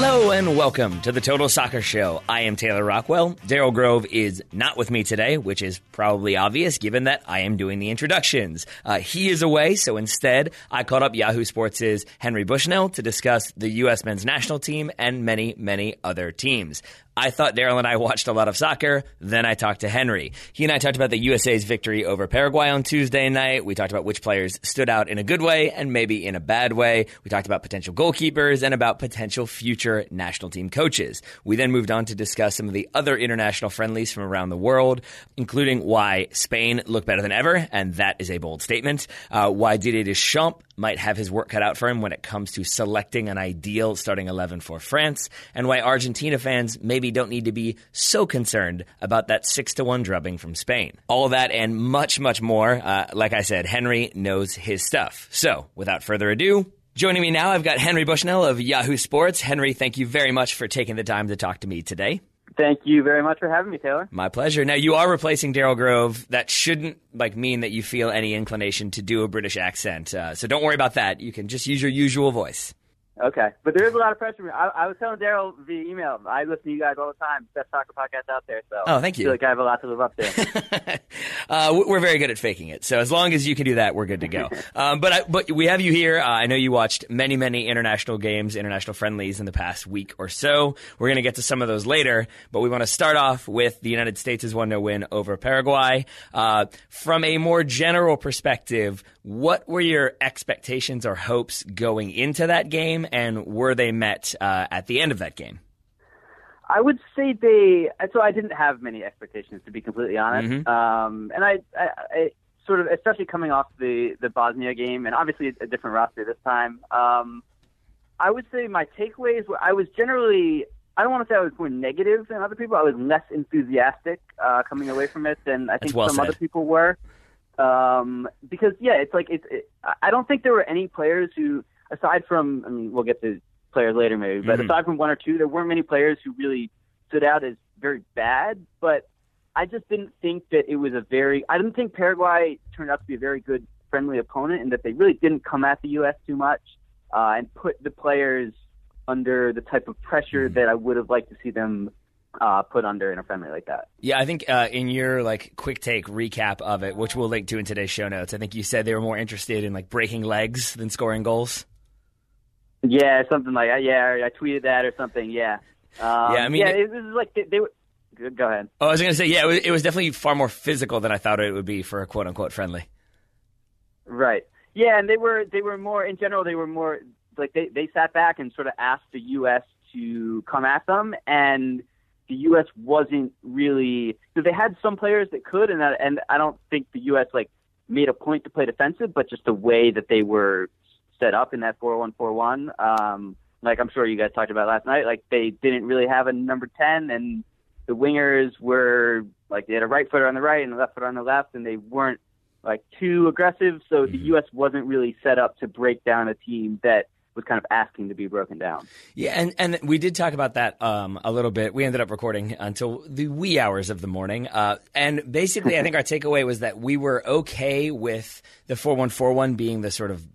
Hello and welcome to the Total Soccer Show. I am Taylor Rockwell. Daryl Grove is not with me today, which is probably obvious given that I am doing the introductions. He is away, so instead I called up Yahoo Sports' Henry Bushnell to discuss the U.S. men's national team and many, many other teams. I thought Daryl and I watched a lot of soccer. Then I talked to Henry. He and I talked about the USA's victory over Paraguay on Tuesday night. We talked about which players stood out in a good way and maybe in a bad way. We talked about potential goalkeepers and about potential future national team coaches. We then moved on to discuss some of the other international friendlies from around the world, including why Spain looked better than ever, and that is a bold statement. Why Didier Deschamps might have his work cut out for him when it comes to selecting an ideal starting 11 for France, and why Argentina fans maybe don't need to be so concerned about that 6-1 drubbing from Spain. All of that and much, much more. Like I said, Henry knows his stuff. So, without further ado, joining me now, I've got Henry Bushnell of Yahoo Sports. Henry, thank you very much for taking the time to talk to me today. Thank you very much for having me, Taylor. My pleasure. Now, you are replacing Daryl Grove. That shouldn't mean that you feel any inclination to do a British accent. So don't worry about that. You can just use your usual voice. Okay. But there is a lot of pressure. I was telling Daryl via email, I listen to you guys all the time. Best soccer podcast out there. So oh, thank you. I feel like I have a lot to live up to. We're very good at faking it. So as long as you can do that, we're good to go. But we have you here. I know you watched many, many international games, international friendlies in the past week or so. We're going to get to some of those later. But we want to start off with the United States' 1-0 win over Paraguay. From a more general perspective, what were your expectations or hopes going into that game, and were they met at the end of that game? I would say so I didn't have many expectations, to be completely honest. Mm-hmm. And I sort of, especially coming off the Bosnia game, and obviously a different roster this time, I would say my takeaways were, I was generally, I don't want to say I was more negative than other people. I was less enthusiastic coming away from it than I think some other people were. Because I don't think there were any players who, aside from, I mean, we'll get to players later maybe, but aside from one or two, there weren't many players who really stood out as very bad, but I just didn't think that it was I didn't think Paraguay turned out to be a very good friendly opponent, and that they really didn't come at the U.S. too much, and put the players under the type of pressure that I would have liked to see them put under in a friendly like that. Yeah, I think in your quick take recap of it, which we'll link to in today's show notes, I think you said they were more interested in breaking legs than scoring goals. Yeah, something like that. Yeah, I tweeted that or something. Yeah. It was like they were. Go ahead. Oh, I was going to say, yeah, it was definitely far more physical than I thought it would be for a quote unquote friendly. Right. Yeah, and they were more in general. They were more they sat back and sort of asked the U.S. to come at them, and the U.S. wasn't really. So they had some players that could, and I don't think the U.S. made a point to play defensive, but just the way that they were set up in that 4-1-4-1. I'm sure you guys talked about last night. They didn't really have a number 10, and the wingers were they had a right footer on the right and a left footer on the left, and they weren't too aggressive. So the U.S. wasn't really set up to break down a team that was kind of asking to be broken down. Yeah, and we did talk about that a little bit. We ended up recording until the wee hours of the morning. And basically, I think our takeaway was that we were okay with the 4-1-4-1 being the sort of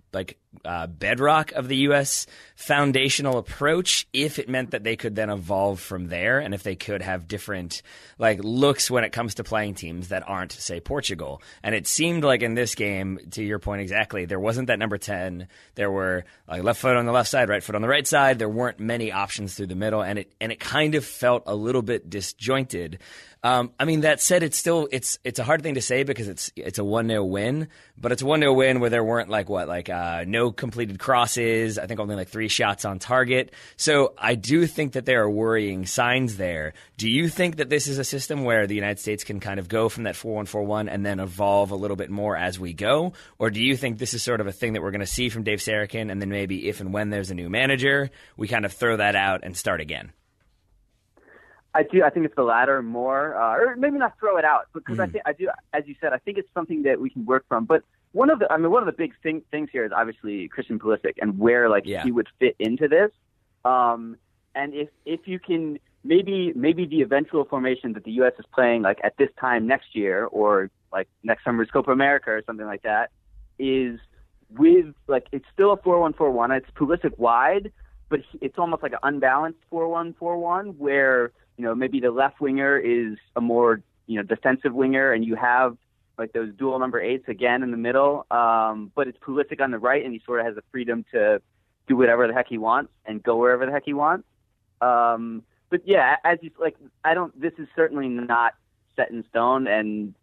bedrock of the U.S. foundational approach if it meant that they could then evolve from there, and if they could have different looks when it comes to playing teams that aren't, say, Portugal. And it seemed like in this game, to your point exactly, there wasn't that number 10. There were left foot on the left side, right foot on the right side. There weren't many options through the middle, and it kind of felt a little bit disjointed. That said, it's a hard thing to say because it's a 1-0 win, but it's a 1-0 win where there weren't no completed crosses. I think only 3 shots on target. So I do think that there are worrying signs there. Do you think that this is a system where the United States can kind of go from that 4-1-4-1 and then evolve a little bit more as we go? Or do you think this is sort of a thing that we're going to see from Dave Sarachan, and then maybe if and when there's a new manager, we kind of throw that out and start again? I do. I think it's the latter more, or maybe not throw it out, because I do. As you said, I think it's something that we can work from. But one of the big things here is obviously Christian Pulisic and where he would fit into this. And if you can maybe the eventual formation that the U.S. is playing at this time next year, or next summer's Copa America or something like that, is with it's still a 4-1-4-1. It's Pulisic wide, but it's almost like an unbalanced 4-1-4-1 where, maybe the left winger is a more, defensive winger, and you have like those dual number 8s again in the middle. But it's Pulisic on the right, and he sort of has the freedom to do whatever the heck he wants and go wherever the heck he wants. But yeah, as you this is certainly not set in stone. And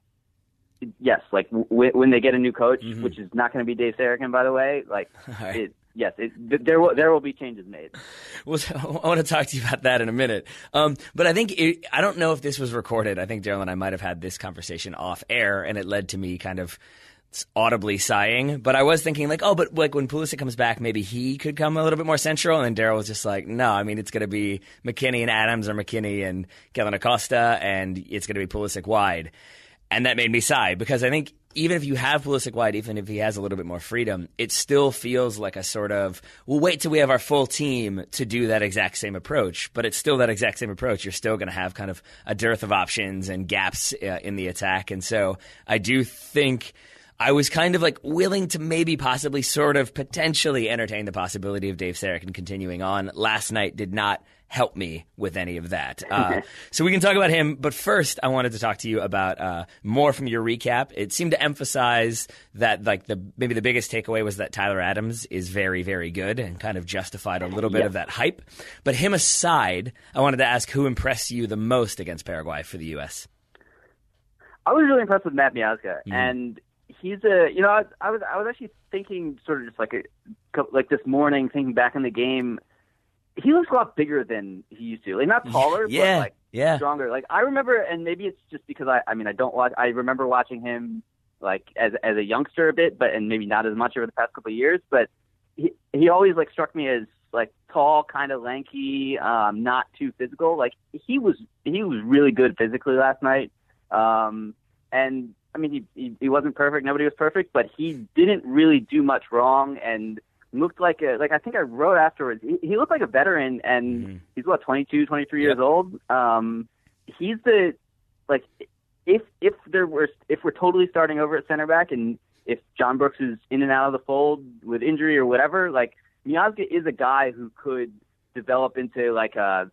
yes, like when they get a new coach, which is not going to be Dave Sarachan, by the way, like right. There will be changes made. Well, I want to talk to you about that in a minute. But I think I don't know if this was recorded. I think Daryl and I might have had this conversation off air, and it led to me kind of audibly sighing. But I was thinking but when Pulisic comes back, maybe he could come a little bit more central. And then Daryl was just like, no, I mean, it's going to be McKinney and Adams, or McKinney and Kellen Acosta, and it's going to be Pulisic wide. And that made me sigh, because I think even if you have Pulisic wide, even if he has a little bit more freedom, it still feels like a sort of, we'll wait till we have our full team to do that exact same approach. But it's still that exact same approach. You're still going to have kind of a dearth of options and gaps in the attack. And so I do think I was kind of like willing to maybe possibly sort of potentially entertain the possibility of Dave Sarachan continuing on. Last night did not help me with any of that. So we can talk about him. But first, I wanted to talk to you about more from your recap. It seemed to emphasize that maybe the biggest takeaway was that Tyler Adams is very, very good, and kind of justified a little bit of that hype. But him aside, I wanted to ask who impressed you the most against Paraguay for the U.S. I was really impressed with Matt Miazga, and he's I was actually thinking sort of just like this morning, thinking back in the game, he looks a lot bigger than he used to. Like, not taller, but stronger. Like, I remember, and maybe it's just because I remember watching him like as a youngster a bit, and maybe not as much over the past couple of years, but he always like struck me as like tall, kind of lanky, not too physical. Like, he was really good physically last night. And I mean, he wasn't perfect. Nobody was perfect, but he didn't really do much wrong, and looked like I think I wrote afterwards, he looked like a veteran, and he's 22, 23 years old. He's if we're totally starting over at center back, and if John Brooks is in and out of the fold with injury or whatever, like, Miazga is a guy who could develop into like a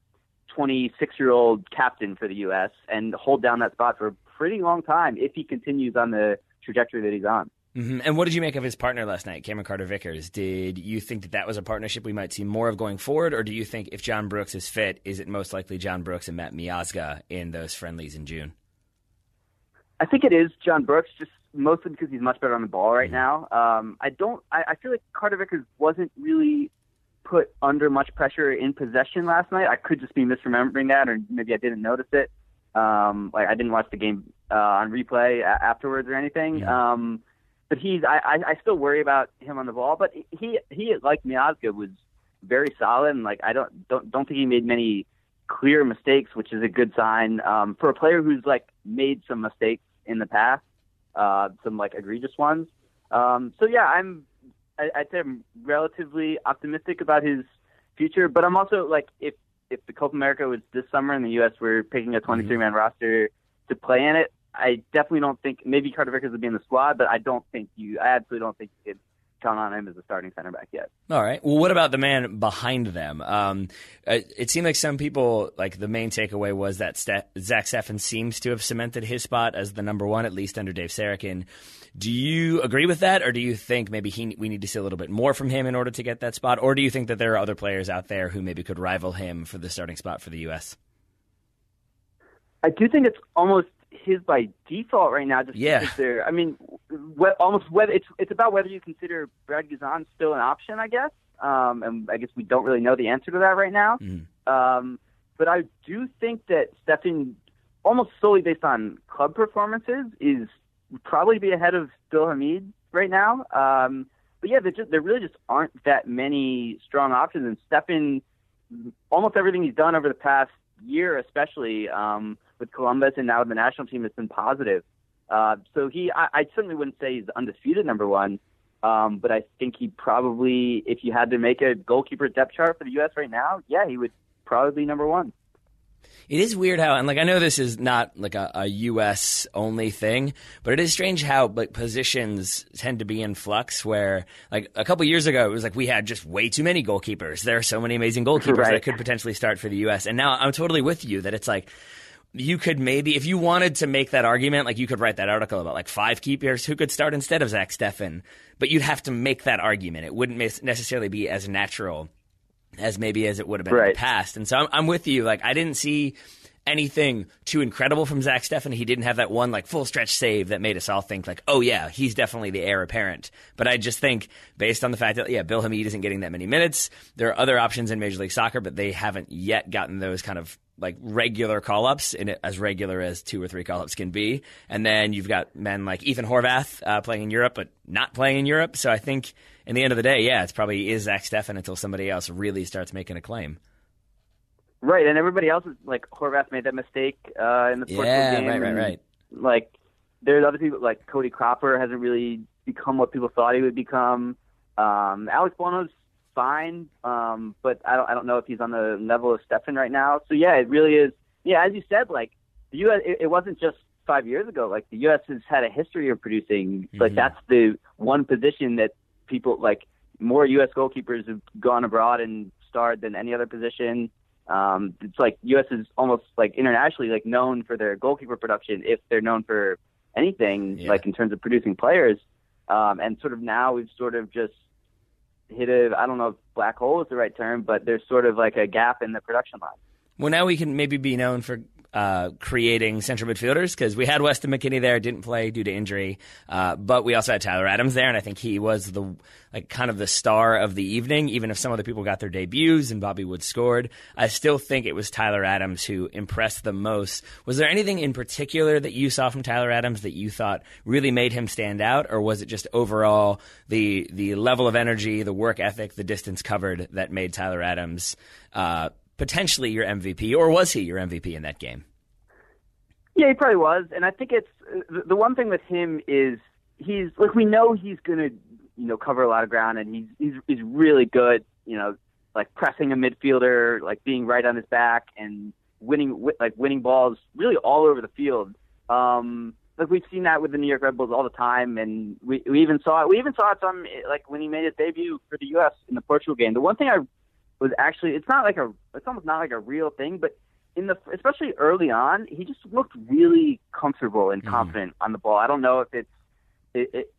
26-year-old captain for the U.S. and hold down that spot for a pretty long time if he continues on the trajectory that he's on. And what did you make of his partner last night, Cameron Carter-Vickers? Did you think that was a partnership we might see more of going forward, or do you think if John Brooks is fit, is it most likely John Brooks and Matt Miazga in those friendlies in June? I think it is John Brooks, just mostly because he's much better on the ball right now. I feel like Carter-Vickers wasn't really put under much pressure in possession last night. I could just be misremembering that, or maybe I didn't notice it. I didn't watch the game on replay afterwards or anything. But I still worry about him on the ball. But he like Miazga, was very solid, and like I don't think he made many clear mistakes, which is a good sign for a player who's like made some mistakes in the past, some like egregious ones. So yeah, I'd say I'm relatively optimistic about his future. But I'm also like, if the Copa America was this summer in the U.S., we're picking a 23-man roster to play in it, I definitely don't think maybe Carter-Vickers would be in the squad, but I absolutely don't think you could count on him as a starting center back yet. All right. Well, what about the man behind them? It seemed like some people, like the main takeaway was that Zach Steffen seems to have cemented his spot as the number one, at least under Dave Sarachan. Do you agree with that, or do you think maybe we need to see a little bit more from him in order to get that spot, or do you think that there are other players out there who maybe could rival him for the starting spot for the U.S.? I do think it's almost his by default right now. Just because they're, I mean, whether it's about whether you consider Brad Guzan still an option, I guess. And I guess we don't really know the answer to that right now. But I do think that Steffen, almost solely based on club performances, is probably be ahead of Bill Hamid right now. But yeah, there really just aren't that many strong options. And Steffen, almost everything he's done over the past year, especially with Columbus and now with the national team, has been positive. So I certainly wouldn't say he's undisputed number one, but I think he probably, if you had to make a goalkeeper depth chart for the U.S. right now, yeah, he would probably be number one. It is weird how, and like I know this is not like a U.S. only thing, but it is strange how like positions tend to be in flux. Where like a couple years ago, it was like we had just way too many goalkeepers. There are so many amazing goalkeepers that could potentially start for the U.S. And now I'm totally with you that it's like you could maybe, if you wanted to make that argument, like you could write that article about like 5 keepers who could start instead of Zach Steffen, but you'd have to make that argument. It wouldn't necessarily be as natural as maybe as it would have been in the past. And so I'm with you. Like I didn't see anything too incredible from Zach Steffen. He didn't have that one like full stretch save that made us all think like, oh yeah, he's definitely the heir apparent. But I just think based on the fact that Bill Hamid isn't getting that many minutes, there are other options in Major League Soccer, but they haven't yet gotten those kind of like regular call-ups, in it as regular as 2 or 3 call-ups can be. And then you've got men like Ethan Horvath playing in Europe, but not playing in Europe. So I think in the end of the day, it's probably is Zach Steffen until somebody else really starts making a claim. Right, and everybody else is like Horvath made that mistake in the Portugal game. Right. Like there's other people like Cody Cropper hasn't really become what people thought he would become. Alex Bono's fine, but I don't know if he's on the level of Steffen right now. So it really is. Yeah, as you said, like the U.S. It wasn't just 5 years ago. Like the U.S. has had a history of producing. Like that's the one position that people like more U.S. goalkeepers have gone abroad and starred than any other position. It's like U.S. is almost like internationally like known for their goalkeeper production if they're known for anything like in terms of producing players. And sort of now we've sort of just hit I don't know if black hole is the right term, but there's sort of like a gap in the production line. Well, now we can maybe be known for creating central midfielders because we had Weston McKennie there, didn't play due to injury, but we also had Tyler Adams there, and I think he was the kind of the star of the evening. Even if some other people got their debuts and Bobby Wood scored, I still think it was Tyler Adams who impressed the most. Was there anything in particular that you saw from Tyler Adams that you thought really made him stand out, or was it just overall the level of energy, the work ethic, the distance covered that made Tyler Adams potentially your MVP, or was he your MVP in that game? Yeah, he probably was, and I think it's the one thing with him is he's like we know he's going to cover a lot of ground, and he's really good, like pressing a midfielder, like being right on his back and winning balls really all over the field. Like we've seen that with the New York Red Bulls all the time, and we even saw it some like when he made his debut for the U.S. in the Portugal game. The one thing I was actually it's almost not like a real thing, but especially early on, he just looked really comfortable and confident on the ball. I don't know if it's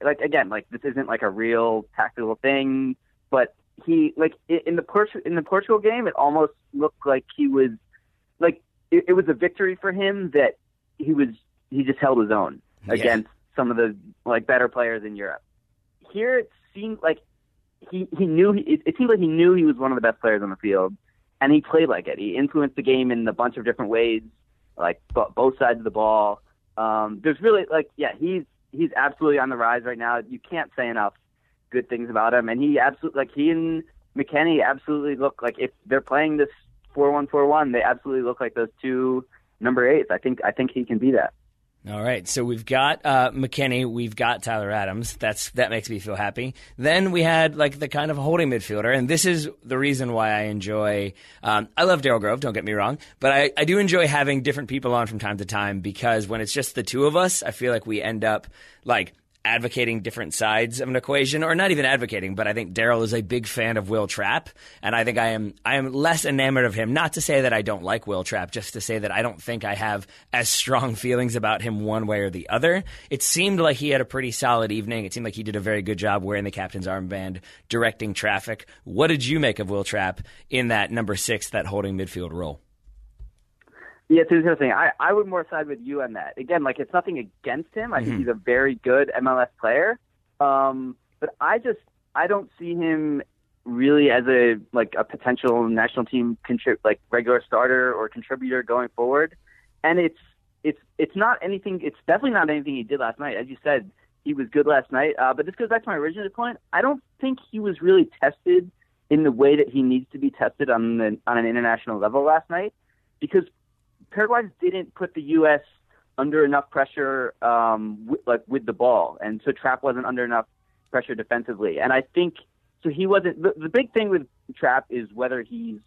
like again, like this isn't like a real tactical thing, but he like in the Portugal game, it almost looked like he was like it was a victory for him that he just held his own against some of the like better players in Europe. Here it seemed like it seemed like he knew he was one of the best players on the field, and he played like it. He influenced the game in a bunch of different ways, like both sides of the ball. There's really he's absolutely on the rise right now. You can't say enough good things about him, and he and McKennie absolutely look like if they're playing this 4-1-4-1, they absolutely look like those two number 8s. I think he can be that. All right, so we've got McKennie, we've got Tyler Adams. That makes me feel happy. Then we had like the kind of holding midfielder, and this is the reason why I enjoy. I love Daryl Grove, don't get me wrong, but I do enjoy having different people on from time to time because when it's just the two of us, I feel like we end up like advocating different sides of an equation, or not even advocating, but I think Daryl is a big fan of Will Trapp, and I think I am less enamored of him. Not to say that I don't like Will Trapp, just to say that I don't think I have as strong feelings about him one way or the other. It seemed like he had a pretty solid evening. It seemed like he did a very good job wearing the captain's armband, directing traffic. What did you make of Will Trapp in that number 6, that holding midfield role? Yeah, it's interesting. I would more side with you on that. Again, like it's nothing against him. I think he's a very good MLS player. But I don't see him really as a potential national team regular starter or contributor going forward. And it's not anything. It's definitely not anything he did last night. As you said, he was good last night. But this goes back to my original point. I don't think he was really tested in the way that he needs to be tested on an international level last night, because Paraguay didn't put the U.S. under enough pressure with the ball, and so Trapp wasn't under enough pressure defensively. And I think so he wasn't. The big thing with Trapp is whether he's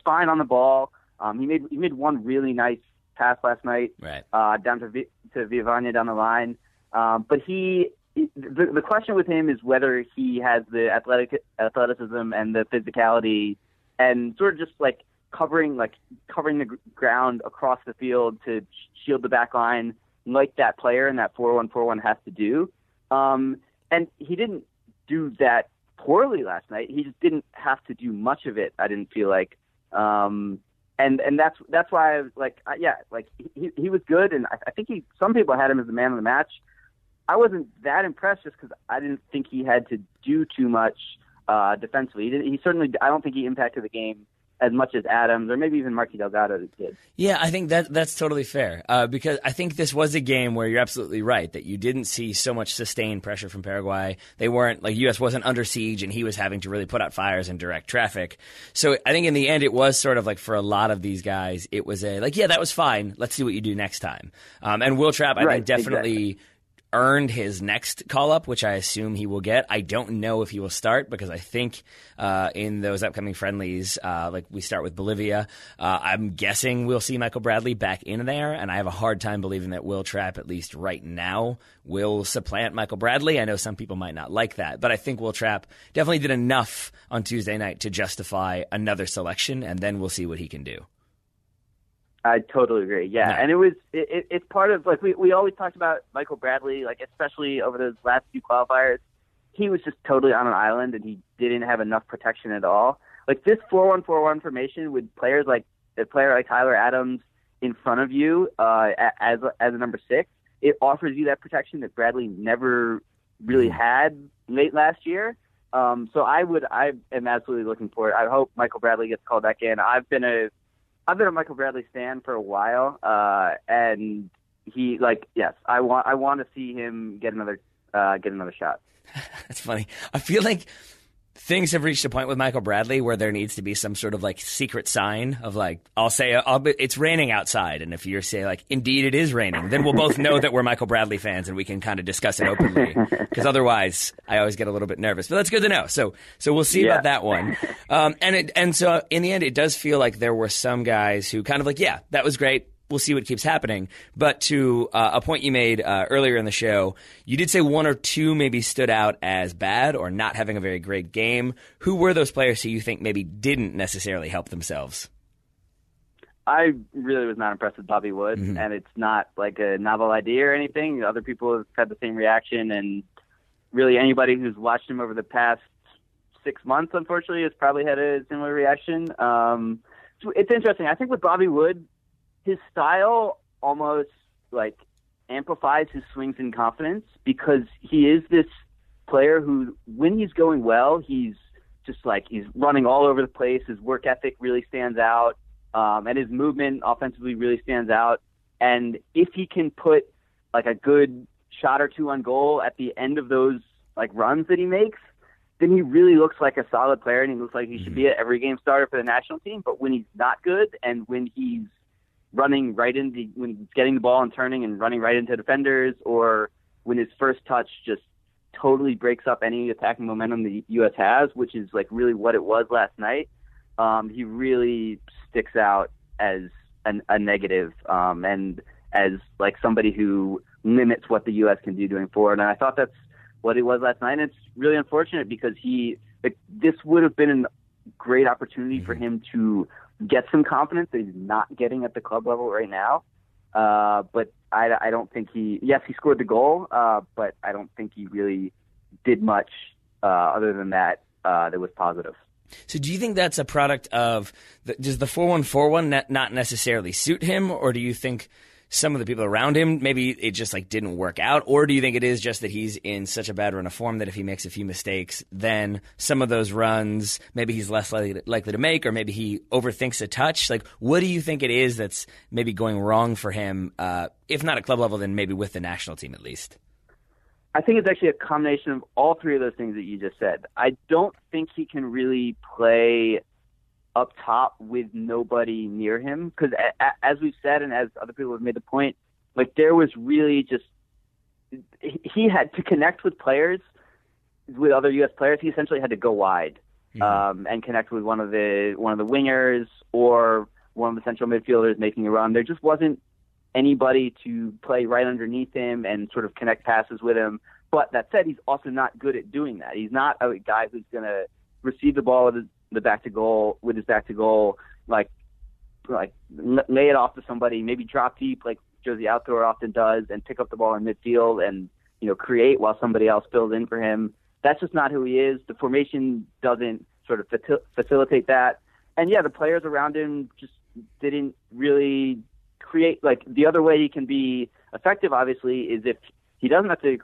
fine on the ball, He made one really nice pass last night, right, down to Vivania down the line. But the question with him is whether he has the athleticism and the physicality, and sort of just like covering the ground across the field to shield the back line, like that player in that 4-1-4-1 has to do. And he didn't do that poorly last night. He just didn't have to do much of it, I didn't feel like. And that's why I was like, he was good, and I think some people had him as the man of the match. I wasn't that impressed just because I didn't think he had to do too much defensively. He certainly, I don't think he impacted the game as much as Adams or maybe even Marky Delgado did. Yeah, I think that's totally fair because I think this was a game where you're absolutely right that you didn't see so much sustained pressure from Paraguay. They weren't, like, U.S. wasn't under siege and he was having to really put out fires and direct traffic. So I think in the end it was sort of like for a lot of these guys, it was that was fine. Let's see what you do next time. And Will Trapp, I think definitely earned his next call-up, which I assume he will get. I don't know if he will start because I think in those upcoming friendlies, like we start with Bolivia, I'm guessing we'll see Michael Bradley back in there, and I have a hard time believing that Will Trapp, at least right now, will supplant Michael Bradley. I know some people might not like that, but I think Will Trapp definitely did enough on Tuesday night to justify another selection, and then we'll see what he can do. I totally agree. Yeah. No. And it's part of, like, we always talked about Michael Bradley, like, especially over those last few qualifiers. He was just totally on an island and he didn't have enough protection at all. Like, this 4-1-4-1 formation with players like a player like Tyler Adams in front of you as a number 6, it offers you that protection that Bradley never really had late last year. So I am absolutely looking for it. I hope Michael Bradley gets called back in. I've been a Michael Bradley stan for a while, and he, like, yes, I want to see him get another shot. That's funny. I feel like things have reached a point with Michael Bradley where there needs to be some sort of, like, secret sign of, like, it's raining outside, and if you say, like, indeed it is raining, then we'll both know that we're Michael Bradley fans and we can kind of discuss it openly, because otherwise I always get a little bit nervous. But that's good to know. So we'll see about that one. And so in the end, it does feel like there were some guys who kind of like, yeah, that was great. We'll see what keeps happening. But to a point you made earlier in the show, you did say one or two maybe stood out as bad or not having a very great game. Who were those players who you think maybe didn't necessarily help themselves? I really was not impressed with Bobby Wood, and it's not like a novel idea or anything. Other people have had the same reaction, and really anybody who's watched him over the past 6 months, unfortunately, has probably had a similar reaction. So it's interesting. I think with Bobby Wood, his style almost, like, amplifies his swings in confidence, because he is this player who, when he's going well, he's just like, he's running all over the place. His work ethic really stands out, and his movement offensively really stands out. And if he can put, like, a good shot or two on goal at the end of those, like, runs that he makes, then he really looks like a solid player, and he looks like he should be an every game starter for the national team. But when he's not good, and when he's running right into, when getting the ball and turning and running right into defenders, or when his first touch just totally breaks up any attacking momentum the U.S. has, which is, like, really what it was last night, he really sticks out as a negative, and as, like, somebody who limits what the U.S. can do going forward. And I thought that's what it was last night. And it's really unfortunate, because this would have been a great opportunity for him to get some confidence that he's not getting at the club level right now. But I don't think he scored the goal, but I don't think he really did much other than that was positive. So do you think that's a product of, does the 4-1-4-1 not necessarily suit him, or do you think some of the people around him, maybe it just, like, didn't work out? Or do you think it is just that he's in such a bad run of form that if he makes a few mistakes, then some of those runs, maybe he's less likely to make, or maybe he overthinks a touch? Like, what do you think it is that's maybe going wrong for him, if not at club level, then maybe with the national team at least? I think it's actually a combination of all three of those things that you just said. I don't think he can really play up top with nobody near him, because as we've said, and as other people have made the point, like, there was really just, he had to connect with players, with other U.S. players. He essentially had to go wide and connect with one of the wingers, or one of the central midfielders making a run. There just wasn't anybody to play right underneath him and sort of connect passes with him. But that said, he's also not good at doing that. He's not a guy who's going to receive the ball with his back to goal, like lay it off to somebody, maybe drop deep like Josie Altidore often does, and pick up the ball in midfield and create while somebody else fills in for him. That's just not who he is. The formation doesn't sort of facilitate that. And yeah, the players around him just didn't really create. Like, the other way he can be effective, obviously, is if he doesn't have to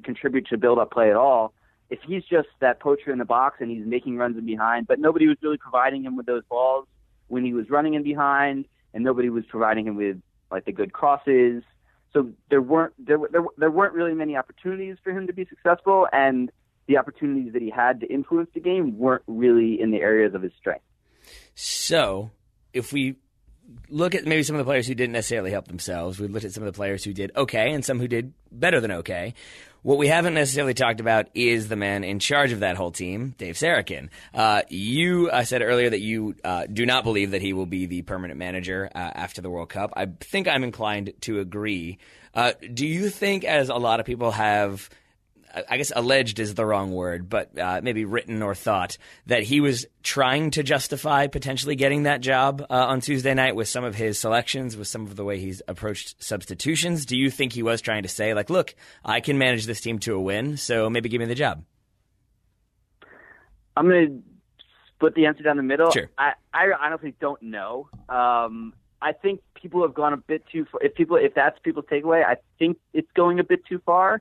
contribute to build up play at all. If he's just that poacher in the box and he's making runs in behind, but nobody was really providing him with those balls when he was running in behind, and nobody was providing him with the good crosses. So there weren't really many opportunities for him to be successful, and the opportunities that he had to influence the game weren't really in the areas of his strength. So if we look at maybe some of the players who didn't necessarily help themselves, we looked at some of the players who did okay and some who did better than okay. What we haven't necessarily talked about is the man in charge of that whole team, Dave Sarachan. You said earlier that you do not believe that he will be the permanent manager after the World Cup. I think I'm inclined to agree. Do you think, as a lot of people have, I guess alleged is the wrong word, but maybe written or thought, that he was trying to justify potentially getting that job on Tuesday night with some of his selections, with some of the way he's approached substitutions? Do you think he was trying to say, look, I can manage this team to a win, so maybe give me the job? I'm going to split the answer down the middle. Sure. I honestly don't know. I think people have gone a bit too far. If that's people's takeaway, I think it's going a bit too far.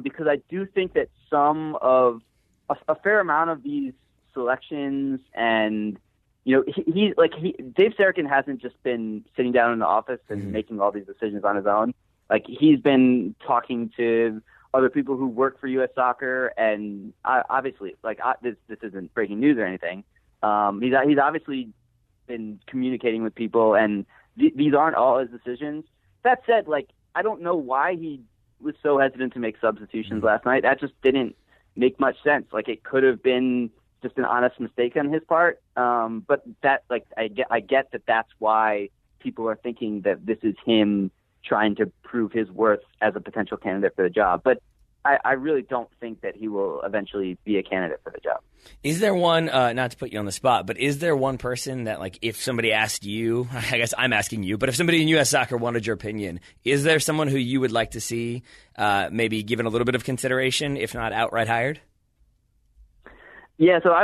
Because I do think that a fair amount of these selections, and Dave Sarachan hasn't just been sitting down in the office and making all these decisions on his own. He's been talking to other people who work for U.S. Soccer, and obviously, this isn't breaking news or anything. He's obviously been communicating with people, and these aren't all his decisions. That said, I don't know why he was so hesitant to make substitutions last night. That just didn't make much sense. It could have been just an honest mistake on his part. But that, I get that that's why people are thinking that this is him trying to prove his worth as a potential candidate for the job. But I really don't think that he will eventually be a candidate for the job. Is there one, not to put you on the spot, but is there one person that, if somebody asked you, I guess I'm asking you, but if somebody in U.S. Soccer wanted your opinion, is there someone who you would like to see maybe given a little bit of consideration, if not outright hired? Yeah, so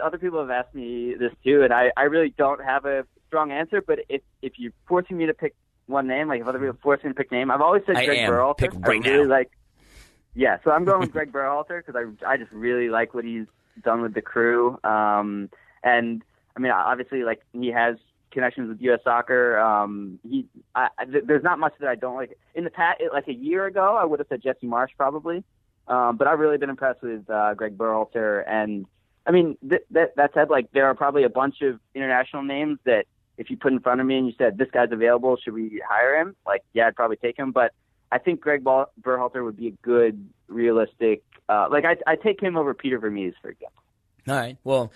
other people have asked me this too, and I really don't have a strong answer, but if you're forcing me to pick one name, if other people force me to pick a name, I've always said Greg Berhalter. Pick right now. Yeah, so I'm going with Greg Berhalter because I just really like what he's done with the crew. And I mean, obviously, he has connections with U.S. Soccer. There's not much that I don't like. In the past, a year ago, I would have said Jesse Marsch probably. But I've really been impressed with Greg Berhalter. And I mean, that said, there are probably a bunch of international names that if you put in front of me and you said, this guy's available, should we hire him? Yeah, I'd probably take him. But I think Greg Berhalter would be a good, realistic. I take him over Peter Vermees, for example. All right. Well,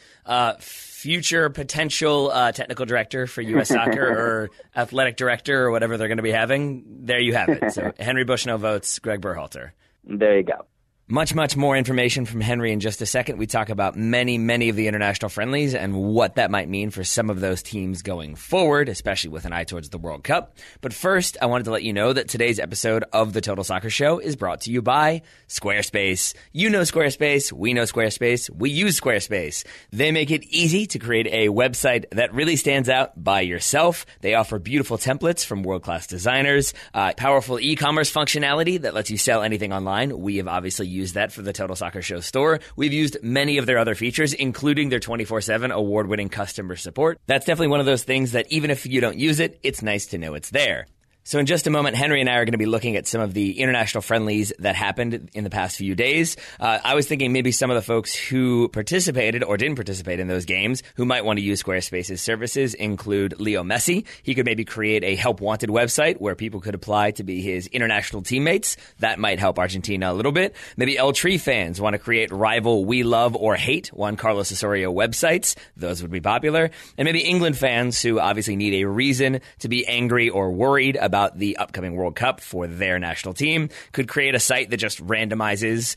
future potential technical director for U.S. Soccer or athletic director or whatever they're going to be having. There you have it. So Henry Bushnell votes Greg Berhalter. There you go. Much, much more information from Henry in just a second. We talk about many, many of the international friendlies and what that might mean for some of those teams going forward, especially with an eye towards the World Cup. But first, I wanted to let you know that today's episode of The Total Soccer Show is brought to you by Squarespace. You know Squarespace. We know Squarespace. We use Squarespace. They make it easy to create a website that really stands out by yourself. They offer beautiful templates from world-class designers, powerful e-commerce functionality that lets you sell anything online. We have obviously used that for the Total Soccer Show store. We've used many of their other features, including their 24/7 award-winning customer support. That's definitely one of those things that even if you don't use it, it's nice to know it's there. So in just a moment, Henry and I are going to be looking at some of the international friendlies that happened in the past few days. I was thinking maybe some of the folks who participated or didn't participate in those games who might want to use Squarespace's services include Leo Messi. He could maybe create a help wanted website where people could apply to be his international teammates. That might help Argentina a little bit. Maybe El Tri fans want to create rival We Love or Hate Juan Carlos Osorio websites. Those would be popular. And maybe England fans who obviously need a reason to be angry or worried about the upcoming World Cup for their national team could create a site that just randomizes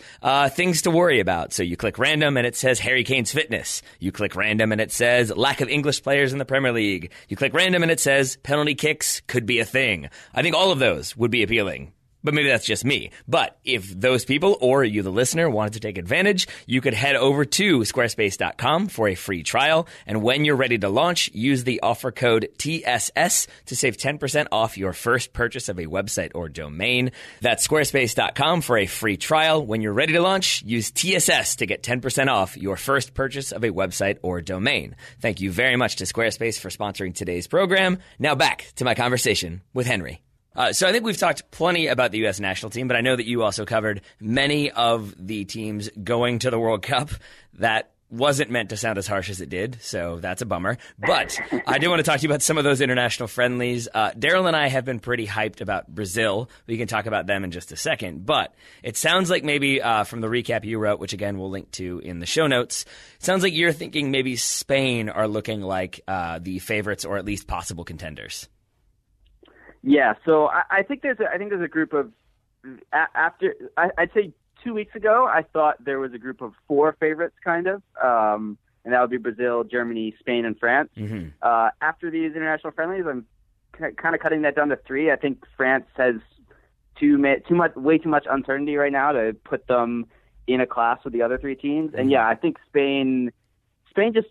things to worry about. So you click random and it says Harry Kane's fitness. You click random and it says lack of English players in the Premier League. You click random and it says penalty kicks could be a thing. I think all of those would be appealing. But maybe that's just me. But if those people or you, the listener, wanted to take advantage, you could head over to squarespace.com for a free trial. And when you're ready to launch, use the offer code TSS to save 10% off your first purchase of a website or domain. That's squarespace.com for a free trial. When you're ready to launch, use TSS to get 10% off your first purchase of a website or domain. Thank you very much to Squarespace for sponsoring today's program. Now back to my conversation with Henry. So I think we've talked plenty about the U.S. national team, but I know that you also covered many of the teams going to the World Cup. That wasn't meant to sound as harsh as it did, so that's a bummer. But I do want to talk to you about some of those international friendlies. Daryl and I have been pretty hyped about Brazil. We can talk about them in just a second. But it sounds like maybe from the recap you wrote, which again we'll link to in the show notes, it sounds like you're thinking maybe Spain are looking like the favorites or at least possible contenders. Yeah, so I think there's a group of I'd say 2 weeks ago I thought there was a group of 4 favorites kind of, and that would be Brazil, Germany, Spain, and France. Mm-hmm. After these international friendlies, I'm kind of cutting that down to 3. I think France has way too much uncertainty right now to put them in a class with the other 3 teams. And yeah, I think Spain just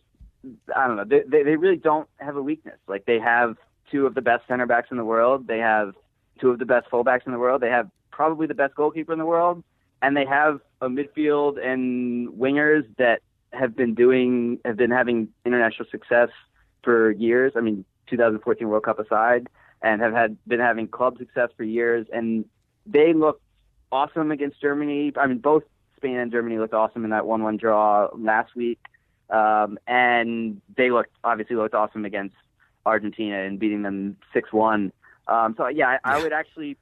I don't know they really don't have a weakness. Like they have 2 of the best center backs in the world. They have 2 of the best fullbacks in the world. They have probably the best goalkeeper in the world. And they have a midfield and wingers that have been having international success for years. I mean, 2014 World Cup aside, and been having club success for years. And they looked awesome against Germany. I mean, both Spain and Germany looked awesome in that 1-1 draw last week. And they obviously looked awesome against Argentina and beating them 6-1. So yeah, I would actually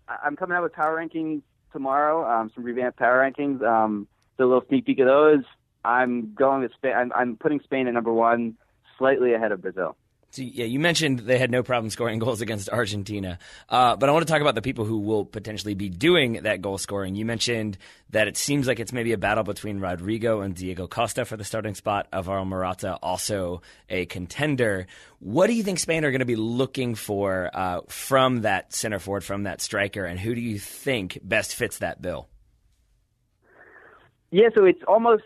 I'm coming out with power rankings tomorrow, some revamped power rankings. So a little sneak peek of those. I'm going with Spain. I'm putting Spain at number 1, slightly ahead of Brazil. So, yeah, you mentioned they had no problem scoring goals against Argentina. But I want to talk about the people who will potentially be doing that goal scoring. You mentioned that it seems like it's maybe a battle between Rodrigo and Diego Costa for the starting spot. Alvaro Morata, also a contender. What do you think Spain are going to be looking for from that center forward, from that striker, and who do you think best fits that bill? Yeah, so it's almost...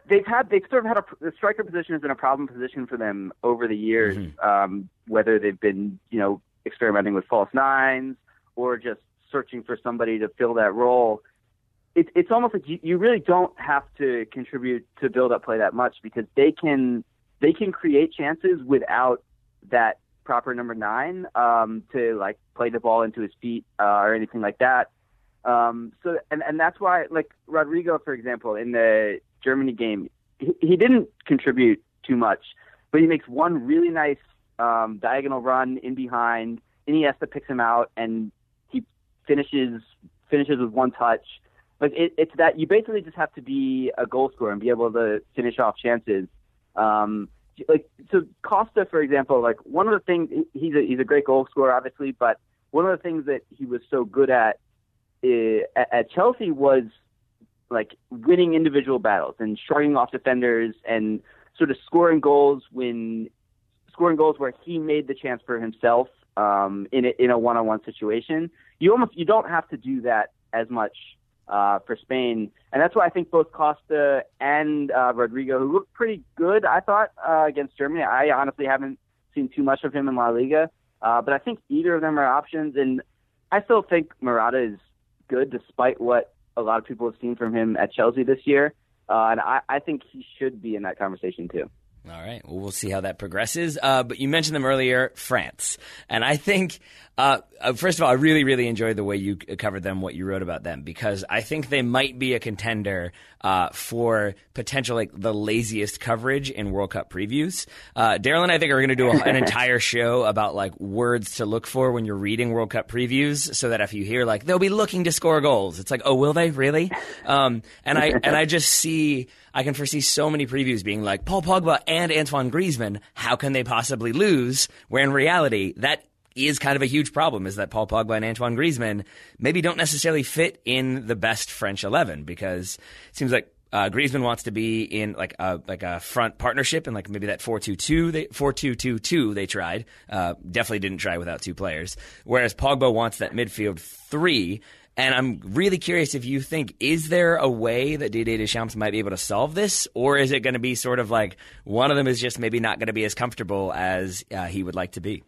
They've sort of had the striker position has been a problem position for them over the years, whether they've been, experimenting with false nines or just searching for somebody to fill that role. It's almost like you really don't have to contribute to build up play that much because they can create chances without that proper number 9 to like play the ball into his feet or anything like that. So that's why, like Rodrigo, for example, in the Germany game, he didn't contribute too much, but he makes one really nice diagonal run in behind. Iniesta picks him out, and he finishes with one touch. Like it's that you basically just have to be a goal scorer and be able to finish off chances. So Costa, for example, like one of the things he's a great goal scorer, obviously, but one of the things that he was so good at Chelsea was like winning individual battles and shrugging off defenders and sort of scoring goals where he made the chance for himself in a one-on-one situation. You don't have to do that as much for Spain, and that's why I think both Costa and Rodrigo, who looked pretty good, I thought against Germany. I honestly haven't seen too much of him in La Liga, but I think either of them are options, and I still think Morata is good despite what a lot of people have seen from him at Chelsea this year, and I think he should be in that conversation too. All right. Well, we'll see how that progresses. But you mentioned them earlier, France. And I think, first of all, I really, really enjoyed the way you covered them, what you wrote about them, because I think they might be a contender for potential, like, the laziest coverage in World Cup previews. Daryl and I think are going to do an entire show about, like, words to look for when you're reading World Cup previews, so that if you hear, like, they'll be looking to score goals, it's like, oh, will they? Really? And I just see... I can foresee so many previews being like, Paul Pogba and Antoine Griezmann, how can they possibly lose? Where in reality, that is kind of a huge problem, is that Paul Pogba and Antoine Griezmann maybe don't necessarily fit in the best French 11, because it seems like Griezmann wants to be in like a front partnership, and like maybe that 4-2-2-2 they tried. Definitely didn't try without two players. Whereas Pogba wants that midfield three. And I'm really curious if you think, is there a way that Didier Deschamps might be able to solve this? Or is it going to be sort of like one of them is just maybe not going to be as comfortable as he would like to be?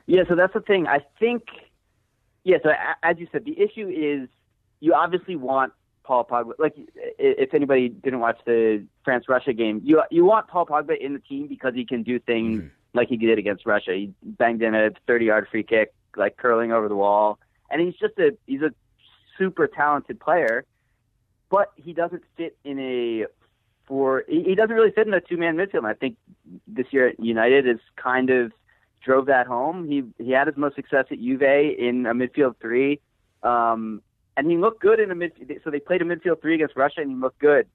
Yeah, so that's the thing. I think, so as you said, the issue is you obviously want Paul Pogba. Like, if anybody didn't watch the France-Russia game, you want Paul Pogba in the team because he can do things like he did against Russia. He banged in a 30-yard free kick, like curling over the wall. And he's a super talented player, but he doesn't fit in he doesn't really fit in a two-man midfield. And I think this year at United has kind of drove that home. He had his most success at Juve in a midfield three, and he looked good in a midfield. So they played a midfield three against Russia, and he looked good.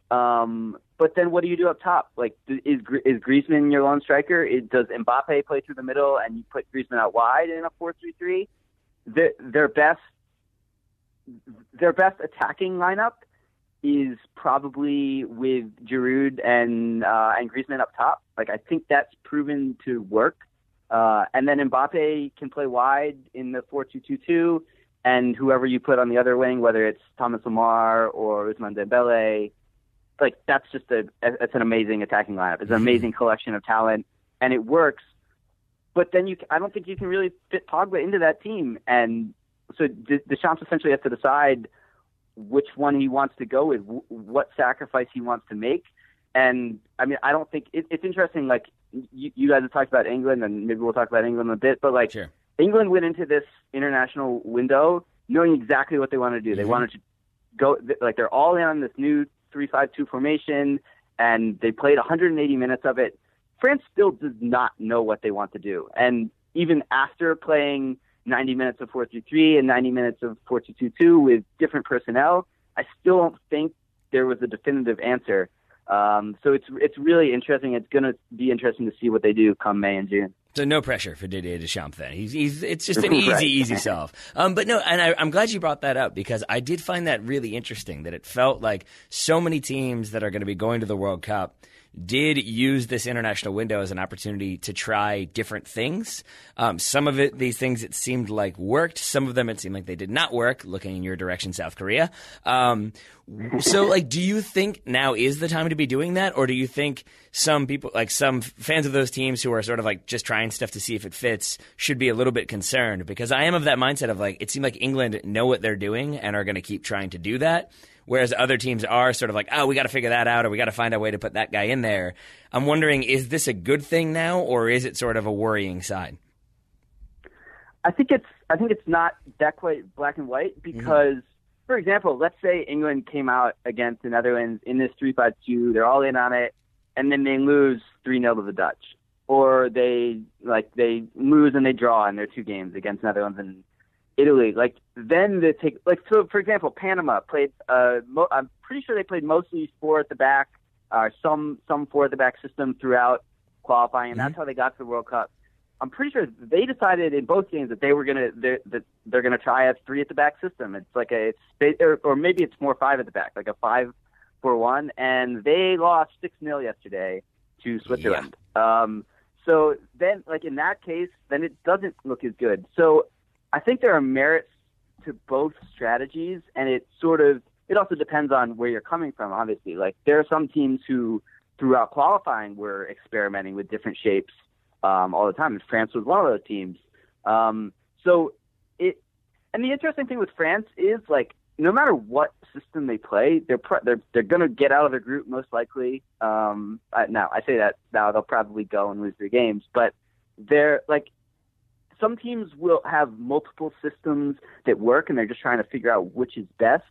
But then what do you do up top? Like, is Griezmann your lone striker? Does Mbappe play through the middle and you put Griezmann out wide in a 4-3-3? Their best attacking lineup is probably with Giroud and Griezmann up top. Like, I think that's proven to work. And then Mbappe can play wide in the 4-2-2-2, and whoever you put on the other wing, whether it's Thomas Lemar or Ousmane Dembele, like, that's just it's an amazing attacking lineup. It's an amazing collection of talent, and it works. But then I don't think you can really fit Pogba into that team. And so Deschamps essentially has to decide which one he wants to go with, what sacrifice he wants to make. And, I mean, I don't think it's interesting. Like, you guys have talked about England, and maybe we'll talk about England a bit. But, like, sure. England went into this international window knowing exactly what they wanted to do. They wanted to go, like, they're all in on this new 3-5-2 formation, and they played 180 minutes of it. France still does not know what they want to do. And even after playing 90 minutes of 4-3-3 and 90 minutes of 4-2-2-2 with different personnel, I still don't think there was a definitive answer. So it's really interesting. It's going to be interesting to see what they do come May and June. So no pressure for Didier Deschamps then. It's just an easy solve. But no, and I'm glad you brought that up, because I did find that really interesting, that it felt like so many teams that are going to be going to the World Cup did use this international window as an opportunity to try different things. Some of these things it seemed like worked. Some of them it seemed like they did not work, looking in your direction, South Korea. So, like, do you think now is the time to be doing that? Or do you think some people, like some fans of those teams who are sort of like just trying stuff to see if it fits, should be a little bit concerned? Because I am of that mindset of, like, it seemed like England know what they're doing and are going to keep trying to do that. Whereas other teams are sort of like, oh, we got to figure that out, or we got to find a way to put that guy in there. I'm wondering, is this a good thing now, or is it sort of a worrying sign? I think it's not that quite black and white, because, for example, let's say England came out against the Netherlands in this 3-5-2, they're all in on it, and then they lose 3-0 to the Dutch, or they lose and they draw in their two games against Netherlands and Italy. Like, then they take, like, so for example, Panama played, I'm pretty sure they played mostly four at the back, some four at the back system throughout qualifying, and that's how they got to the World Cup. I'm pretty sure they decided in both games that they're gonna try a three at the back system. It's like or maybe it's more five at the back, like a 5-4-1, and they lost 6-0 yesterday to Switzerland. Yeah. So then, like, in that case, then it doesn't look as good. So I think there are merits to both strategies, and it also depends on where you're coming from, obviously. Like, there are some teams who, throughout qualifying, were experimenting with different shapes all the time, and France was one of those teams. And the interesting thing with France is, like, no matter what system they play, they're going to get out of their group most likely. Now I say that now they'll probably go and lose 3 games, but they're like, some teams will have multiple systems that work, and they're just trying to figure out which is best.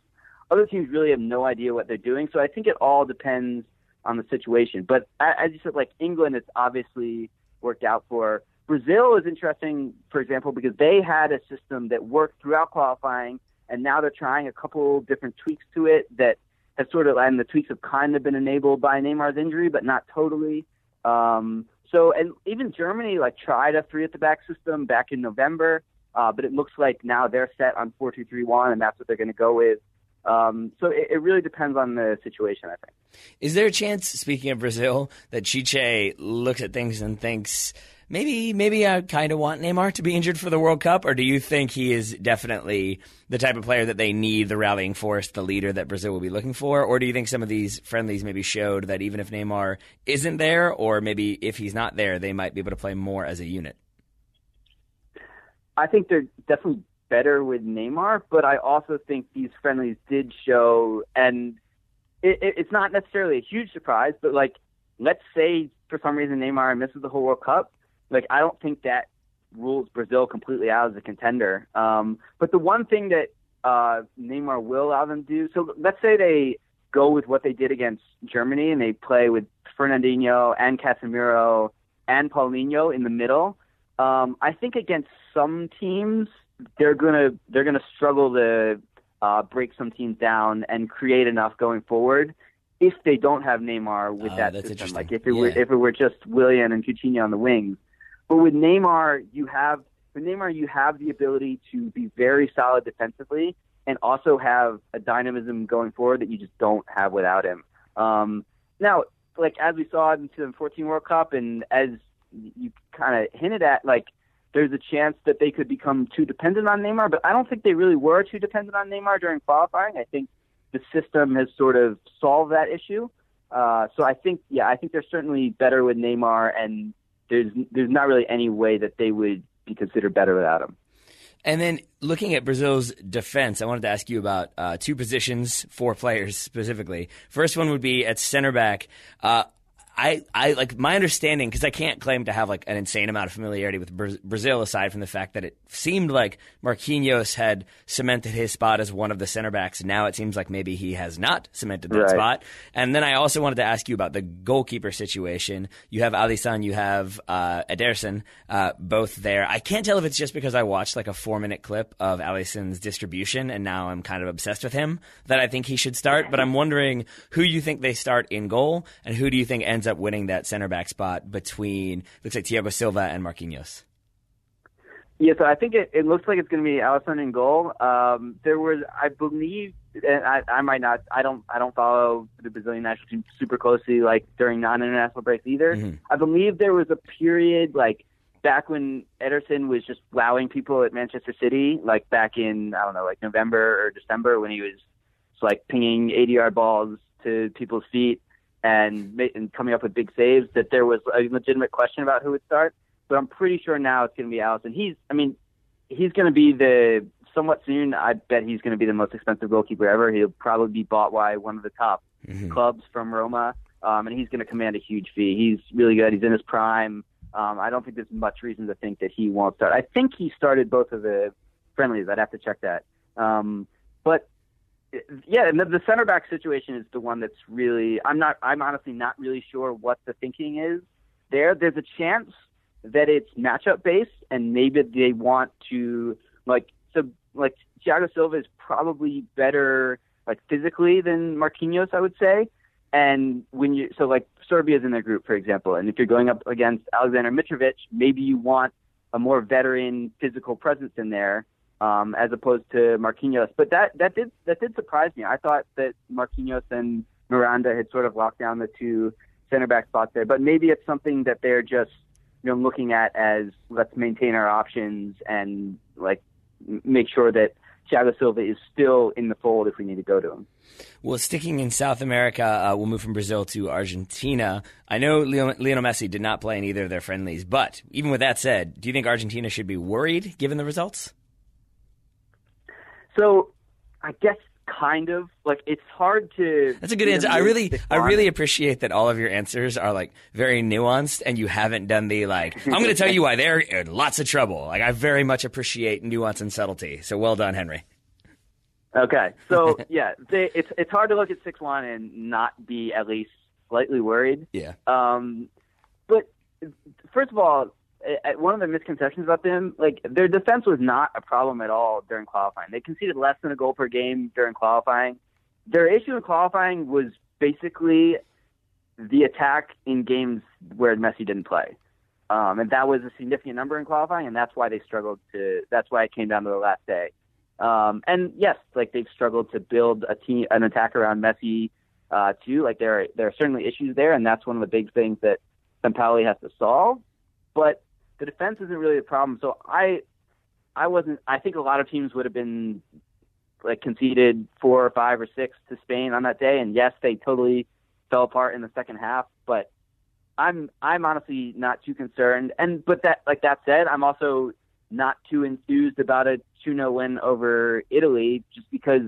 Other teams really have no idea what they're doing, so I think it all depends on the situation. But as you said, like England, it's obviously worked out for. Brazil is interesting, for example, because they had a system that worked throughout qualifying, and now they're trying a couple different tweaks to it that have sort of, and the tweaks have kind of been enabled by Neymar's injury, but not totally. And even Germany tried a 3 at the back system back in November, but it looks like now they're set on 4-2-3-1, and that's what they're going to go with. So it really depends on the situation, I think. Is there a chance, speaking of Brazil, that Chiche looks at things and thinks, maybe I kind of want Neymar to be injured for the World Cup? Or do you think he is definitely the type of player that they need, the rallying force, the leader that Brazil will be looking for? Or do you think some of these friendlies maybe showed that even if Neymar isn't there, or maybe if he's not there, they might be able to play more as a unit? I think they're definitely better with Neymar, but I also think these friendlies did show, and it's not necessarily a huge surprise, but let's say for some reason Neymar misses the whole World Cup, I don't think that rules Brazil completely out as a contender. But the one thing that Neymar will allow them to do, so let's say they go with what they did against Germany and they play with Fernandinho and Casemiro and Paulinho in the middle. I think against some teams they're gonna struggle to break some teams down and create enough going forward if they don't have Neymar with that system. If it were just Willian and Coutinho on the wings. But with Neymar, you have the ability to be very solid defensively and also have a dynamism going forward that you just don't have without him. Now, as we saw in the 2014 World Cup, and as you kind of hinted at, there's a chance that they could become too dependent on Neymar, but I don't think they really were too dependent on Neymar during qualifying. I think the system has sort of solved that issue. So I think they're certainly better with Neymar, and there's not really any way that they would be considered better without him. And then looking at Brazil's defense, I wanted to ask you about 2 positions, 4 players specifically. First one would be at center back. I my understanding, because I can't claim to have an insane amount of familiarity with Brazil aside from the fact that it seemed like Marquinhos had cemented his spot as one of the center backs. Now it seems like maybe he has not cemented that spot. And then I also wanted to ask you about the goalkeeper situation. You have Alisson, you have Ederson, both there. I can't tell if it's just because I watched a 4-minute clip of Alisson's distribution and now I'm kind of obsessed with him that I think he should start. But I'm wondering who you think they start in goal and who do you think ends up winning that center back spot between, looks like Thiago Silva and Marquinhos. Yeah, so I think it looks like it's going to be Alisson in goal. There was, I believe, and I might not, I don't follow the Brazilian national team super closely during non-international breaks either. Mm-hmm. I believe there was a period back when Ederson was just wowing people at Manchester City, back in, I don't know, November or December when he was just pinging 80-yard balls to people's feet and coming up with big saves, that there was a legitimate question about who would start. But I'm pretty sure now it's going to be Alisson. He's going to be somewhat soon, I bet he's going to be the most expensive goalkeeper ever. He'll probably be bought by one of the top clubs from Roma, and he's going to command a huge fee. He's really good. He's in his prime. I don't think there's much reason to think that he won't start. I think he started both of the friendlies. I'd have to check that. But yeah, and the center back situation is the one that's really, I'm honestly not really sure what the thinking is there. There's a chance that it's matchup based and maybe they want to Thiago Silva is probably better physically than Marquinhos, I would say. And when Serbia's in their group, for example, and if you're going up against Alexander Mitrovic, maybe you want a more veteran physical presence in there. As opposed to Marquinhos. But that did surprise me. I thought that Marquinhos and Miranda had sort of locked down the 2 center back spots there. But maybe it's something that they're just looking at as, let's maintain our options and make sure that Thiago Silva is still in the fold if we need to go to him. Well, sticking in South America, we'll move from Brazil to Argentina. I know Lionel Messi did not play in either of their friendlies, but even with that said, do you think Argentina should be worried given the results? So I guess kind of. Like, it's hard to... That's a good answer. I really appreciate that all of your answers are, like, very nuanced, and you haven't done the, like, I'm going to tell you why they're in lots of trouble. Like, I very much appreciate nuance and subtlety. So well done, Henry. Okay. So, yeah, it's hard to look at 6-1 and not be at least slightly worried. Yeah. But, first of all, one of the misconceptions about them, like, their defense was not a problem at all during qualifying. They conceded less than a goal per game during qualifying. Their issue in qualifying was basically the attack in games where Messi didn't play. And that was a significant number in qualifying, and that's why they struggled that's why it came down to the last day. And yes, like, they've struggled to build an attack around Messi, too. Like, there are certainly issues there, and that's one of the big things that Sampaoli has to solve. But the defense isn't really the problem. So I think a lot of teams would have been, like, conceded 4 or 5 or 6 to Spain on that day. And yes, they totally fell apart in the second half, but I'm honestly not too concerned. But that said, I'm also not too enthused about a 2-0 win over Italy, just because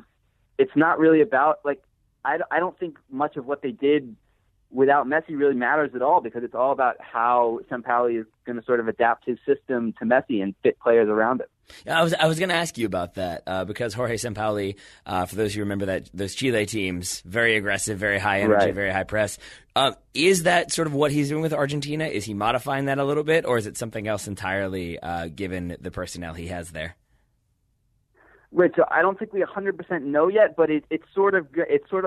it's not really about, like, I don't think much of what they did without Messi really matters at all, because it's all about how Sampaoli is going to sort of adapt his system to Messi and fit players around it. I was going to ask you about that because Jorge Sampaoli, for those who remember those Chile teams, very aggressive, very high energy, very high press. Is that sort of what he's doing with Argentina? Is he modifying that a little bit, or is it something else entirely, given the personnel he has there? Right. So I don't think we 100% know yet, but it's sort of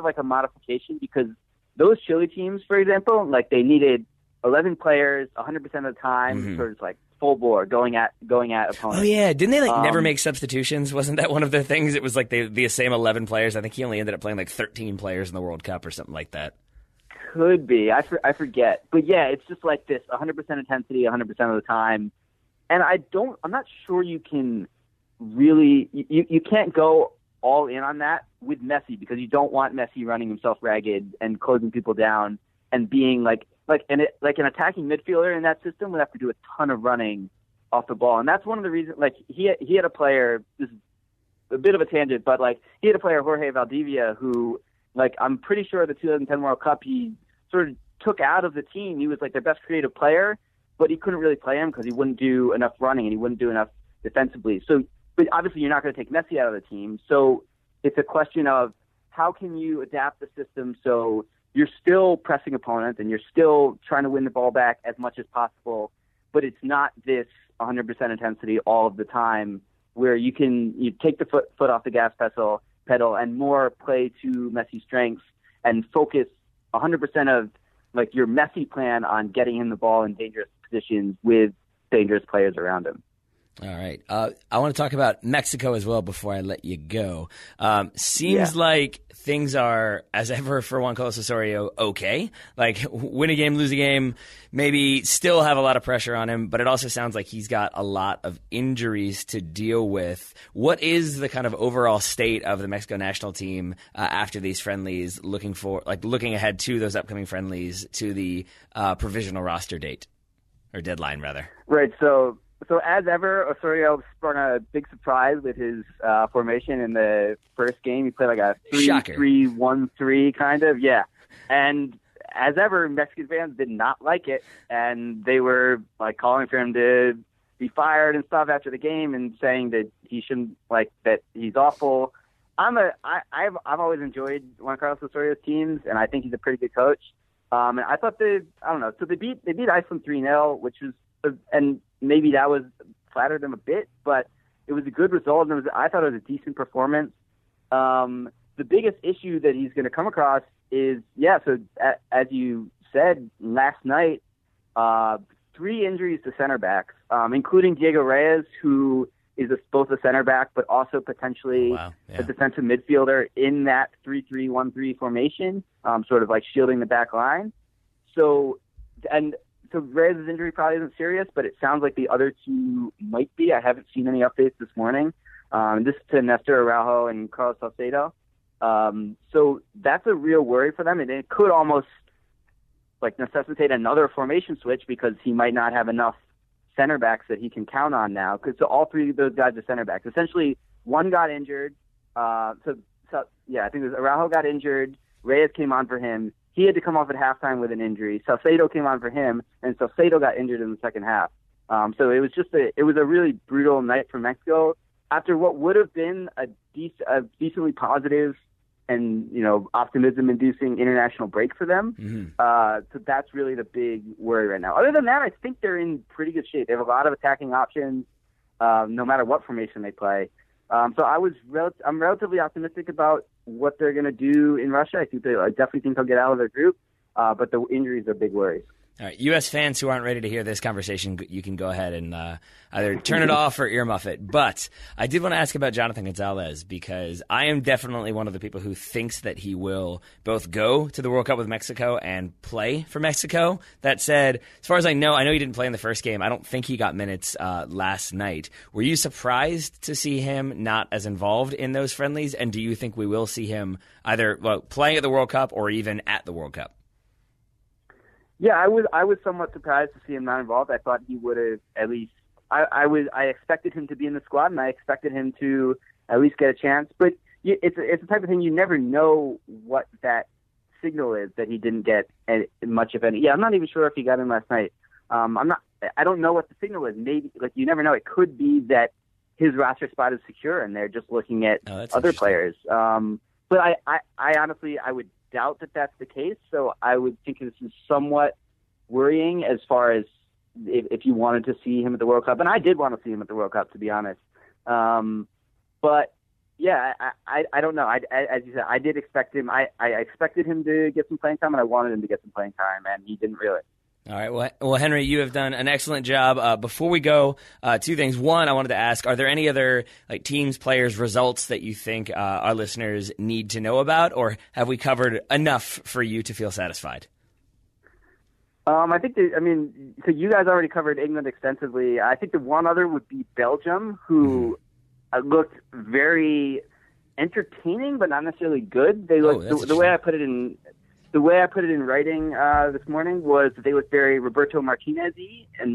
like a modification, because those Chile teams, for example, like, they needed 11 players 100% of the time, sort of like full bore, going at opponents. Oh yeah, didn't they never make substitutions? Wasn't that one of their things? It was like the same 11 players. I think he only ended up playing like 13 players in the World Cup or something like that. Could be. I forget. But yeah, it's just like this 100% intensity 100% of the time. And I'm not sure you can really, you can't go all in on that with Messi, because you don't want Messi running himself ragged and closing people down and being like an attacking midfielder in that system would have to do a ton of running off the ball. And that's one of the reasons, like, he had a player, this is a bit of a tangent, but, like, he had a player, Jorge Valdivia, who, like, I'm pretty sure the 2010 World Cup, he sort of took out of the team. He was, like, their best creative player, but he couldn't really play him because he wouldn't do enough running and he wouldn't do enough defensively. So, but obviously you're not going to take Messi out of the team. So it's a question of how can you adapt the system so you're still pressing opponents and you're still trying to win the ball back as much as possible, but it's not this 100% intensity all of the time, where you take the foot off the gas pedal and more play to Messi's strengths and focus 100% of, like, your Messi plan on getting him the ball in dangerous positions with dangerous players around him. All right. I want to talk about Mexico as well before I let you go. Seems like things are, as ever for Juan Carlos Osorio, okay. Like, win a game, lose a game, maybe still have a lot of pressure on him, but it also sounds like he's got a lot of injuries to deal with. What is the kind of overall state of the Mexico national team after these friendlies, looking ahead to those upcoming friendlies, to the provisional roster date, or deadline, rather? Right, so as ever, Osorio sprung a big surprise with his formation in the first game. He played like a 3-3-1-3 kind of, yeah. And as ever, Mexican fans did not like it, and they were, like, calling for him to be fired and stuff after the game, and saying that he shouldn't, like, that he's awful. I've always enjoyed Juan Carlos Osorio's teams, and I think he's a pretty good coach. And I thought so they beat Iceland 3-0, which was, and maybe that was flattered them a bit, but it was a good result, and I thought it was a decent performance. The biggest issue that he's going to come across is, so as you said last night, 3 injuries to center backs, including Diego Reyes, who is both a center back but also potentially a defensive midfielder in that 3-3-1-3 formation, sort of like shielding the back line. So Reyes' injury probably isn't serious, but it sounds like the other 2 might be. I haven't seen any updates this morning. This is to Nestor Araujo and Carlos Salcedo. So that's a real worry for them, and it could almost, like, necessitate another formation switch, because he might not have enough center backs that he can count on now. Because all 3 of those guys are center backs. Essentially, one got injured. So I think it was Araujo got injured. Reyes came on for him. He had to come off at halftime with an injury. Salcedo came on for him, and Salcedo got injured in the second half. So it was a really brutal night for Mexico after what would have been a decently positive and optimism-inducing international break for them. Mm-hmm. So that's really the big worry right now. Other than that, I think they're in pretty good shape. They have a lot of attacking options, no matter what formation they play. So I'm relatively optimistic about what they're going to do in Russia. I definitely think they'll get out of their group, but the injuries are big worries. All right, U.S. fans who aren't ready to hear this conversation, you can go ahead and either turn it off or earmuff it. But I did want to ask about Jonathan Gonzalez because I am definitely one of the people who thinks that he will both go to the World Cup with Mexico and play for Mexico. That said, as far as I know he didn't play in the first game. I don't think he got minutes last night. Were you surprised to see him not as involved in those friendlies? And do you think we will see him either playing at the World Cup or even at the World Cup? Yeah, I was somewhat surprised to see him not involved. I thought he would have at least. I expected him to be in the squad, and I expected him to at least get a chance. But it's the type of thing you never know what that signal is that he didn't get much of any. Yeah, I'm not even sure if he got in last night. I don't know what the signal is. Maybe you never know. It could be that his roster spot is secure, and they're just looking at other players. But I honestly would doubt that that's the case, so I would think this is somewhat worrying as far as if you wanted to see him at the World Cup, and I did want to see him at the World Cup, to be honest. But yeah, I don't know. As you said, I did expect him. I expected him to get some playing time, and I wanted him to get some playing time, and he didn't really. All right. Well, Henry, you have done an excellent job. Before we go, two things. One, I wanted to ask: are there any other teams, players, results that you think our listeners need to know about, or have we covered enough for you to feel satisfied? I think. So you guys already covered England extensively. I think the one other would be Belgium, who looked very entertaining, but not necessarily good. They looked the way I put it in. The way I put it in writing this morning was that they look very Roberto Martinez-y and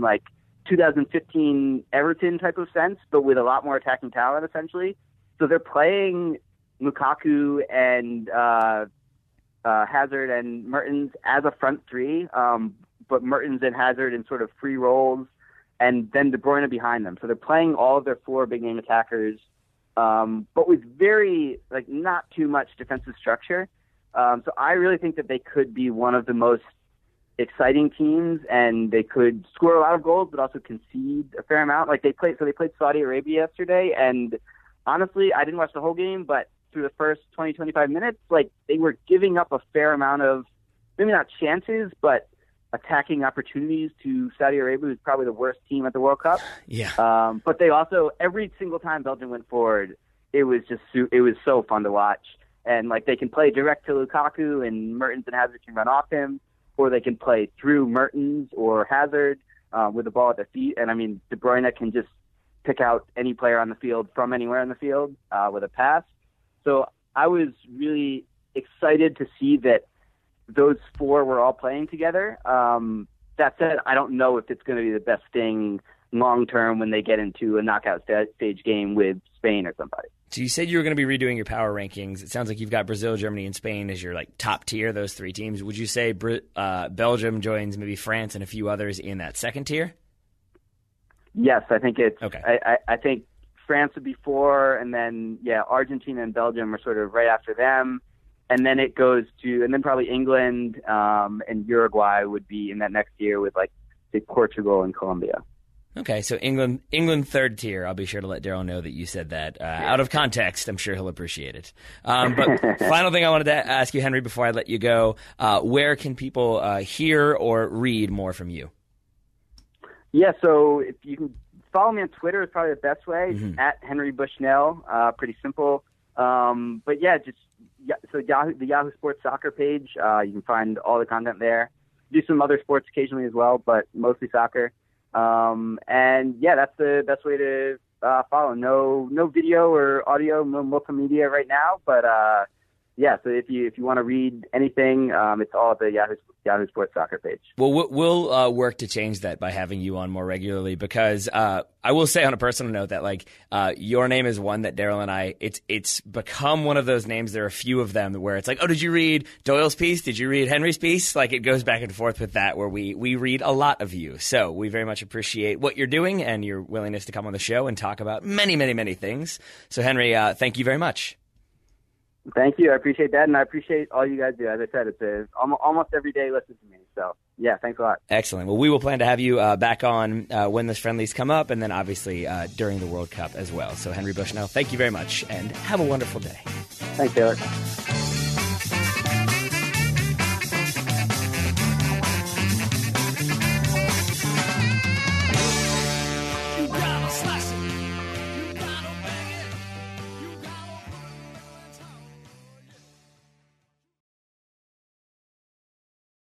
2015 Everton type of sense, but with a lot more attacking talent, essentially. So they're playing Lukaku and Hazard and Mertens as a front three, but Mertens and Hazard in sort of free roles, and then De Bruyne behind them. So they're playing all of their four big-name attackers, but with very, not too much defensive structure. So I really think that they could be one of the most exciting teams, and they could score a lot of goals, but also concede a fair amount. They played Saudi Arabia yesterday, and honestly, I didn't watch the whole game, but through the first 20, 25 minutes, they were giving up a fair amount of, maybe not chances, but attacking opportunities to Saudi Arabia, who's probably the worst team at the World Cup. Yeah. But they also, every single time Belgium went forward, it was so fun to watch. And they can play direct to Lukaku, and Mertens and Hazard can run off him, or they can play through Mertens or Hazard with the ball at their feet. And De Bruyne can just pick out any player on the field from anywhere on the field with a pass. So I was really excited to see that those four were all playing together. That said, I don't know if it's going to be the best thing long term when they get into a knockout stage game with Spain or somebody. So you said you were going to be redoing your power rankings. It sounds like you've got Brazil, Germany, and Spain as your top tier, those three teams. Would you say Belgium joins maybe France and a few others in that second tier? Yes, I think it's okay. I think France would be 4, and then Argentina and Belgium are sort of right after them, and then it goes to, and then probably England and Uruguay would be in that next year with Portugal and Colombia. Okay, so England third tier. I'll be sure to let Daryl know that you said that. Out of context, I'm sure he'll appreciate it. But final thing I wanted to ask you, Henry, before I let you go, where can people hear or read more from you? Yeah, so if you can follow me on Twitter is probably the best way, at Henry Bushnell. Pretty simple. But yeah, so the Yahoo Sports Soccer page, you can find all the content there. Do some other sports occasionally as well, but mostly soccer. And yeah, that's the best way to follow. No video or audio, no multimedia right now, but yeah, so if you want to read anything, it's all at the Yahoo Sports Soccer page. Well, we'll work to change that by having you on more regularly, because I will say on a personal note that your name is one that Daryl and I, it's become one of those names. There are a few of them where it's like, oh, did you read Doyle's piece? Did you read Henry's piece? Like, it goes back and forth with that, where we read a lot of you. So we very much appreciate what you're doing and your willingness to come on the show and talk about many, many, many things. So Henry, thank you very much. Thank you. I appreciate that, and I appreciate all you guys do. As I said, it's almost every day listen to me. So, yeah, thanks a lot. Excellent. Well, we will plan to have you back on when the friendlies come up, and then obviously during the World Cup as well. So, Henry Bushnell, thank you very much, and have a wonderful day. Thanks, Taylor.